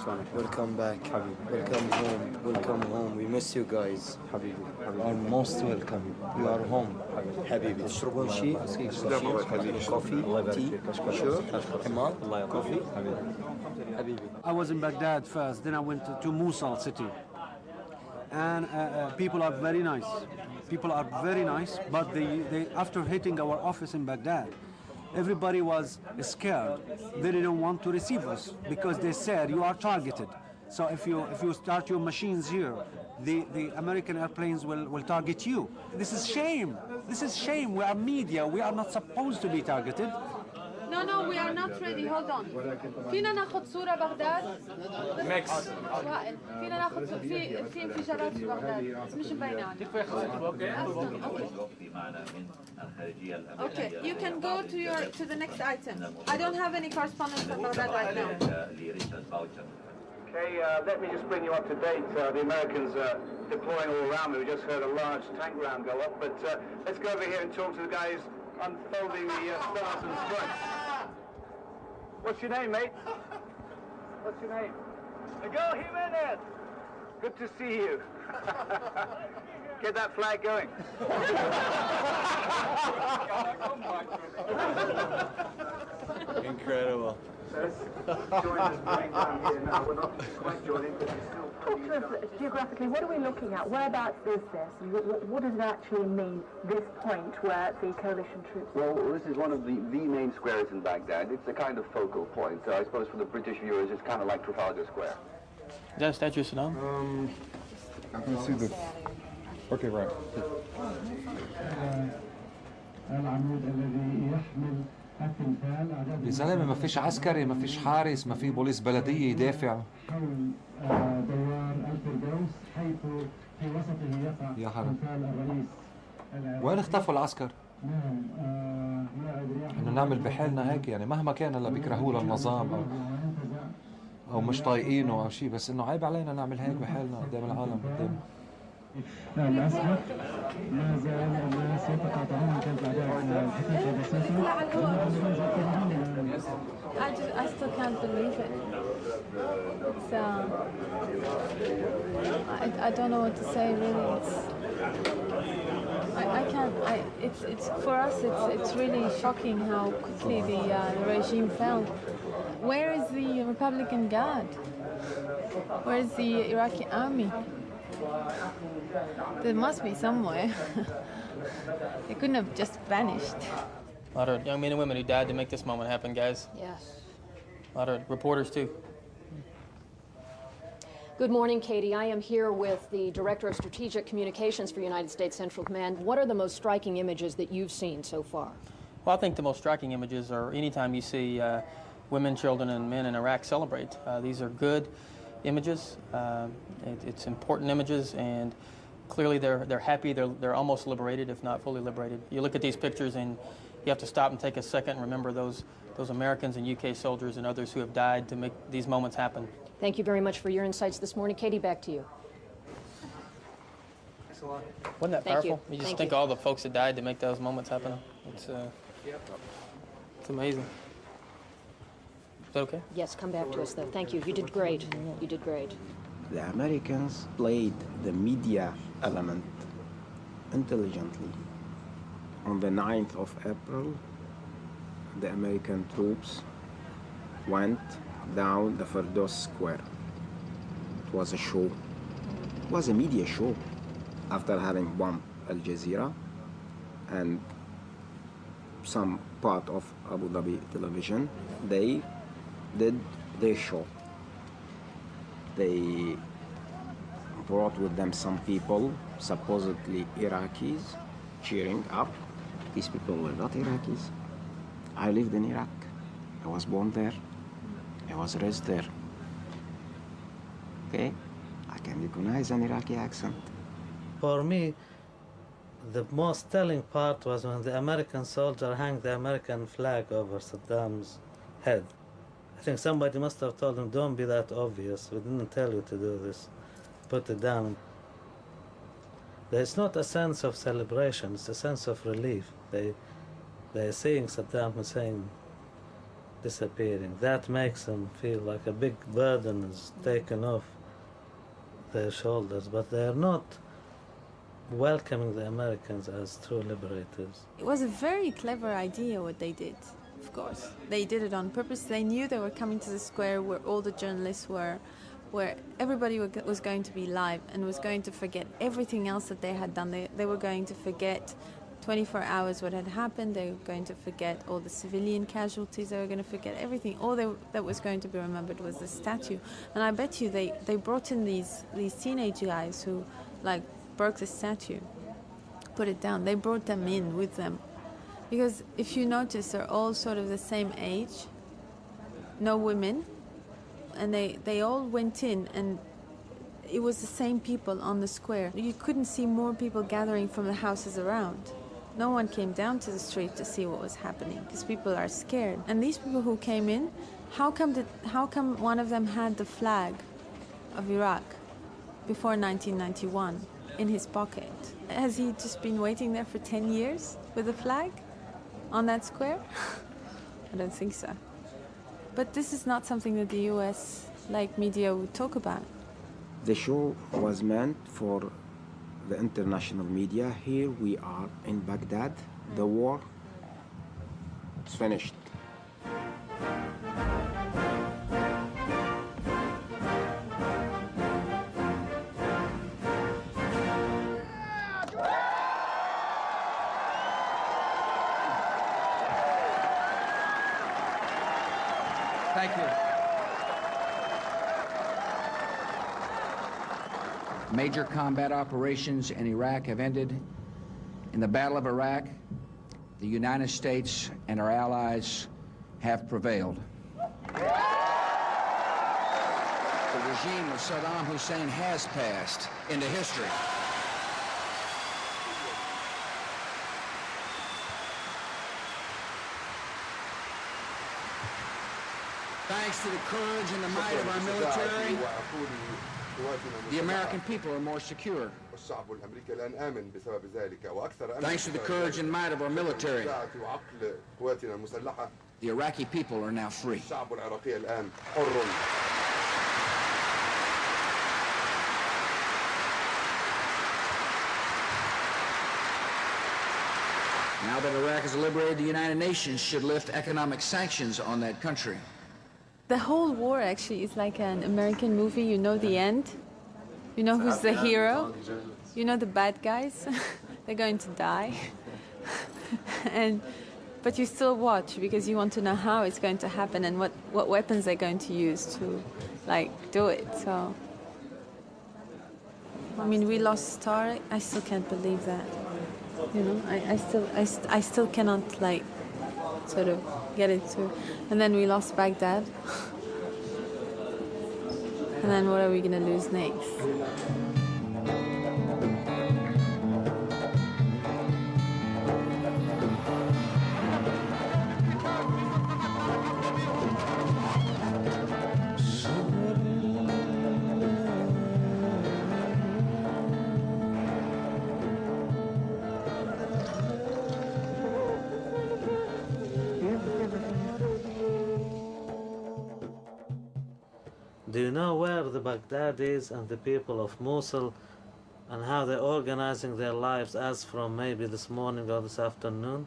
Welcome back. Welcome home. Welcome home. We miss you guys. You are most welcome. You are home. حبيبي تشربون شيء؟ Coffee, tea, sure, حمار, coffee. حبيبي. I was in Baghdad first, then I went to Mosul city. And people are very nice. People are very nice, but they after hitting our office in Baghdad, everybody was scared. They didn't want to receive us because they said you are targeted. So if you start your machines here, the American airplanes will target you. This is shame. This is shame. We are media. We are not supposed to be targeted. No, we are not ready. Hold on. فينا ناخذ صورة بغداد؟ ميكس. وائل، فينا ناخذ في انفجارات في بغداد، بس مش مبينة عليك. Okay, you can go to the next item. I don't have any correspondence from Baghdad right now. Okay, let me just bring you up to date. The Americans are deploying all around me. We just heard a large tank round go up, but let's go over here and talk to the guys unfolding the stars and stripes. What's your name, mate? What's your name? Miguel Jimenez. Good to see you. Get that flag going. Incredible. Talk to us geographically, what are we looking at? Whereabouts is this? What does it actually mean, this point where the coalition troops... Well, this is one of the main squares in Baghdad. It's a kind of focal point. So I suppose for the British viewers, it's kind of like Trafalgar Square. Is that a statue of Saddam? I can see the... Okay, right. يا زلمه ما فيش عسكري، ما فيش حارس، ما في بوليس بلديه يدافع. يا حرام، وين اختفوا العسكر؟ انه نعمل بحالنا هيك يعني مهما كان هلا بيكرهوا للنظام او مش طايقينه او شيء، بس انه عيب علينا نعمل هيك بحالنا قدام العالم قدام. للأسف ما زال الناس يتقاطعون في الأعداد الحقيقة I still can't believe it. It's, I don't know what to say really. I can't. It's for us. It's really shocking how quickly the regime fell. Where is the Republican Guard? Where is the Iraqi army? There must be somewhere. They couldn't have just vanished. A lot of young men and women who died to make this moment happen, guys. Yes. A lot of reporters, too. Good morning, Katie. I am here with the Director of Strategic Communications for United States Central Command. What are the most striking images that you've seen so far? Well, I think the most striking images are anytime you see women, children, and men in Iraq celebrate. These are good images. It's important images, and clearly they're happy. They're almost liberated, if not fully liberated. You look at these pictures, and you have to stop and take a second and remember those Americans and UK soldiers and others who have died to make these moments happen. Thank you very much for your insights this morning. Katie, back to you. Wasn't that powerful? You just think of all the folks that died to make those moments happen. It's amazing. Is that okay? Yes, come back to us, though. Thank you. You did great. You did great. The Americans played the media element intelligently. On the 9th of April, the American troops went down the Firdaus Square. It was a show. It was a media show. After having bombed Al Jazeera and some part of Abu Dhabi television, they did their show. They brought with them some people, supposedly Iraqis, cheering up. These people were not Iraqis. I lived in Iraq. I was born there. I was raised there. Okay? I can recognize an Iraqi accent. For me, the most telling part was when the American soldier hung the American flag over Saddam's head. I think somebody must have told him, don't be that obvious. We didn't tell you to do this. Put it down. There's not a sense of celebration, it's a sense of relief. They're seeing Saddam Hussein disappearing. That makes them feel like a big burden is taken off their shoulders, but they are not welcoming the Americans as true liberators. It was a very clever idea what they did, of course. They did it on purpose. They knew they were coming to the square where all the journalists were, where everybody was going to be live and was going to forget everything else that they had done. They were going to forget 24 hours what had happened. They were going to forget all the civilian casualties. They were going to forget everything. All that was going to be remembered was the statue. And I bet you they brought in these teenage guys who like broke the statue, put it down. They brought them in with them. Because if you notice, they're all sort of the same age, no women, and they all went in, and it was the same people on the square. You couldn't see more people gathering from the houses around. No one came down to the street to see what was happening because people are scared. And these people who came in, how come one of them had the flag of Iraq before 1991 in his pocket? Has he just been waiting there for 10 years with the flag on that square? I don't think so. But this is not something that the US media would talk about. The show was meant for the international media. Here we are in Baghdad. The war is finished. Thank you. Major combat operations in Iraq have ended. In the Battle of Iraq, the United States and our allies have prevailed. The regime of Saddam Hussein has passed into history. Thanks to the courage and the might of our military, the American people are more secure. Thanks to the courage and might of our military, the Iraqi people are now free. Now that Iraq is liberated, the United Nations should lift economic sanctions on that country. The whole war actually is like an American movie. You know the end. You know who's the hero. You know the bad guys. They're going to die. But you still watch because you want to know how it's going to happen and what weapons they're going to use to do it. So, I mean, we lost Tariq. I still can't believe that. You know, I still cannot sort of get it to. And then we lost Baghdad. And then what are we going to lose next? Do you know where the Baghdadis and the people of Mosul and how they're organizing their lives as from maybe this morning or this afternoon?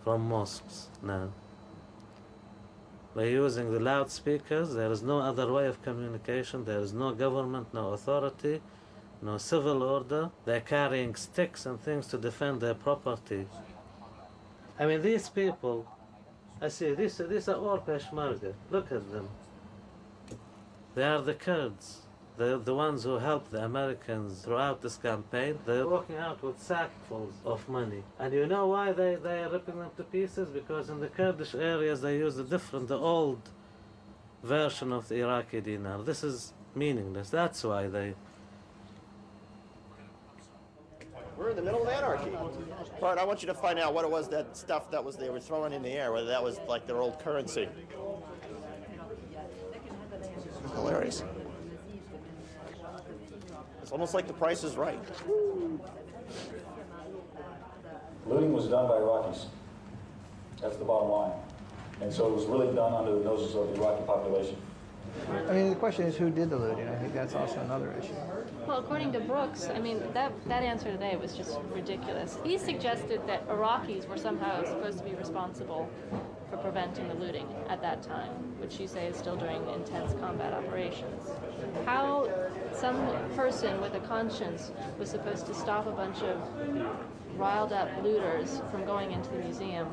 From mosques now. By using the loudspeakers, there is no other way of communication, there is no government, no authority, no civil order. They're carrying sticks and things to defend their property. I mean, these people, I see, these are all Peshmerga. Look at them. They are the Kurds. They're the ones who helped the Americans throughout this campaign. They're walking out with sackfuls of money. And you know why they are ripping them to pieces? Because in the Kurdish areas they use the old version of the Iraqi dinar. This is meaningless. That's why they... We're in the middle of anarchy. Bart, I want you to find out what it was, that stuff that they were throwing in the air, whether that was like their old currency. Hilarious. It's almost like the Price is Right. Looting was done by Iraqis. That's the bottom line. And so it was really done under the noses of the Iraqi population. I mean, the question is who did the looting. I think that's also another issue. Well, according to Brooks, I mean, that answer today was just ridiculous. He suggested that Iraqis were somehow supposed to be responsible for preventing the looting at that time, which you say is still during intense combat operations. How some person with a conscience was supposed to stop a bunch of riled up looters from going into the museum,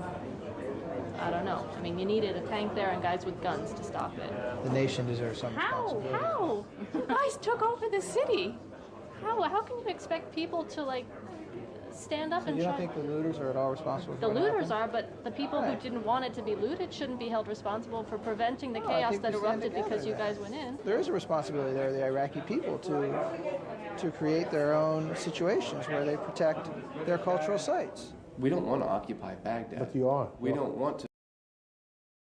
I don't know. I mean, you needed a tank there and guys with guns to stop it. The nation deserves some responsibility. How? You guys took over the city. How can you expect people to, like, stand up So and you try? don't think the looters are at all responsible for The what looters happened? are, but the people who didn't want it to be looted shouldn't be held responsible for preventing the No, I chaos think that we stand erupted together because you then. guys went in. There is a responsibility there of the Iraqi people to create their own situations where they protect their cultural sites. We don't want to occupy Baghdad. But you are. We don't want to.